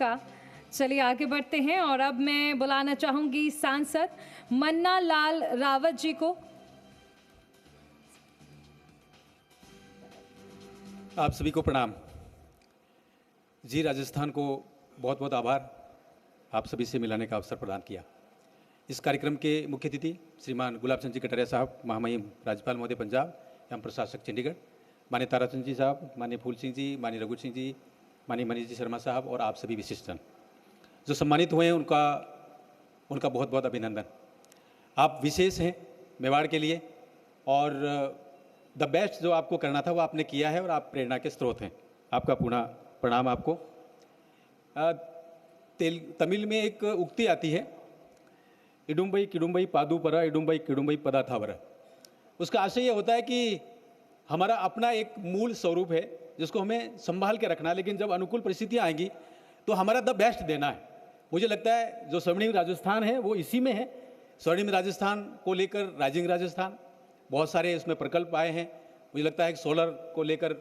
का। चलिए आगे बढ़ते हैं और अब मैं बुलाना चाहूंगी सांसद मन्ना लाल रावत जी को। आप सभी को प्रणाम जी। राजस्थान को बहुत बहुत आभार, आप सभी से मिलाने का अवसर प्रदान किया। इस कार्यक्रम के मुख्य अतिथि श्रीमान गुलाब चंद जी कटारिया साहब, महामहिम राज्यपाल महोदय पंजाब एवं प्रशासक चंडीगढ़, माननीय ताराचंद जी साहब, माननीय फूल सिंह जी, माननीय रघु सिंह जी, माननीय मनीष जी शर्मा साहब और आप सभी विशिष्टजन जो सम्मानित हुए हैं, उनका बहुत बहुत अभिनंदन। आप विशेष हैं मेवाड़ के लिए और द बेस्ट जो आपको करना था वो आपने किया है और आप प्रेरणा के स्रोत हैं। आपका पुनः प्रणाम आपको। तमिल में एक उक्ति आती है, इडुम्बई किडुम्बई पादू परा, इडुम्बई किडुम्बई पदा थावर। उसका आशय ये होता है कि हमारा अपना एक मूल स्वरूप है जिसको हमें संभाल के रखना है, लेकिन जब अनुकूल परिस्थितियाँ आएंगी तो हमारा द बेस्ट देना है। मुझे लगता है जो स्वर्णिम राजस्थान है वो इसी में है। स्वर्णिम राजस्थान को लेकर राइजिंग राजस्थान, बहुत सारे इसमें प्रकल्प आए हैं। मुझे लगता है कि सोलर को लेकर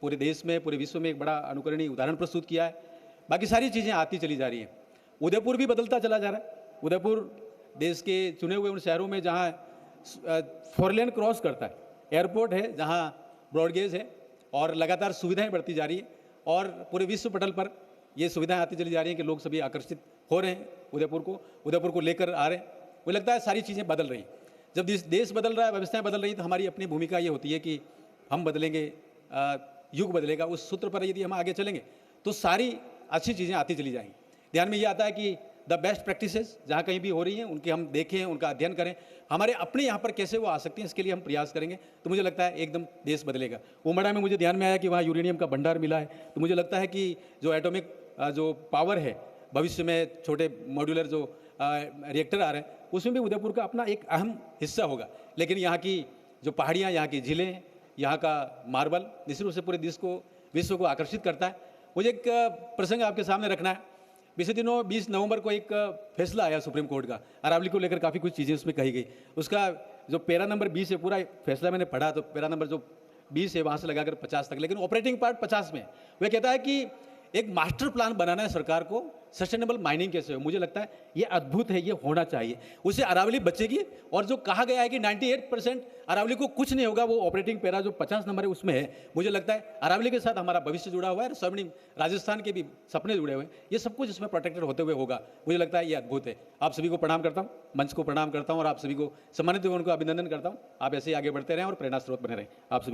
पूरे देश में, पूरे विश्व में एक बड़ा अनुकरणीय उदाहरण प्रस्तुत किया है। बाकी सारी चीज़ें आती चली जा रही हैं। उदयपुर भी बदलता चला जा रहा है। उदयपुर देश के चुने हुए उन शहरों में जहाँ 4 लेन क्रॉस करता है, एयरपोर्ट है, जहाँ ब्रॉडगेज है और लगातार सुविधाएं बढ़ती जा रही हैं और पूरे विश्व पटल पर ये सुविधाएं आती चली जा रही हैं कि लोग सभी आकर्षित हो रहे हैं उदयपुर को लेकर आ रहे हैं। मुझे लगता है सारी चीज़ें बदल रही हैं। जब देश बदल रहा है, व्यवस्थाएं बदल रही हैं, तो हमारी अपनी भूमिका ये होती है कि हम बदलेंगे, युग बदलेगा। उस सूत्र पर यदि हम आगे चलेंगे तो सारी अच्छी चीज़ें आती चली जाएंगी। ध्यान में ये आता है कि द बेस्ट प्रैक्टिसेस जहाँ कहीं भी हो रही हैं उनके हम देखें, उनका अध्ययन करें, हमारे अपने यहाँ पर कैसे वो आ सकती हैं, इसके लिए हम प्रयास करेंगे तो मुझे लगता है एकदम देश बदलेगा। उमड़ा में मुझे ध्यान में आया कि वहाँ यूरेनियम का भंडार मिला है, तो मुझे लगता है कि जो एटॉमिक जो पावर है, भविष्य में छोटे मॉड्यूलर जो रिएक्टर आ रहे हैं, उसमें भी उदयपुर का अपना एक अहम हिस्सा होगा। लेकिन यहाँ की जो पहाड़ियाँ, यहाँ की झीलें, यहाँ का मार्बल निश्चित रूप से पूरे देश को, विश्व को आकर्षित करता है। मुझे एक प्रसंग आपके सामने रखना है। पिछले दिनों 20 नवंबर को एक फैसला आया सुप्रीम कोर्ट का, अरावली को लेकर काफ़ी कुछ चीज़ें उसमें कही गई। उसका जो पैरा नंबर 20 है, पूरा फैसला मैंने पढ़ा तो पैरा नंबर जो 20 है वहाँ से लगाकर 50 तक, लेकिन ऑपरेटिंग पार्ट 50 में वह कहता है कि एक मास्टर प्लान बनाना है सरकार को, सस्टेनेबल माइनिंग कैसे हो। मुझे लगता है ये अद्भुत है, ये होना चाहिए, उससे अरावली बचेगी। और जो कहा गया है कि 98% अरावली को कुछ नहीं होगा, वो ऑपरेटिंग पैरा जो 50 नंबर है उसमें है। मुझे लगता है अरावली के साथ हमारा भविष्य जुड़ा हुआ है और स्वर्णिम राजस्थान के भी सपने जुड़े हुए हैं। ये सब कुछ इसमें प्रोटेक्टेड होते हुए होगा। मुझे लगता है ये अद्भुत है। आप सभी को प्रणाम करता हूँ, मंच को प्रणाम करता हूँ और आप सभी को सम्मानित हुए उनको अभिनंदन करता हूँ। आप ऐसे ही आगे बढ़ते रहें और प्रेरणा स्रोत बने रहें। आप सभी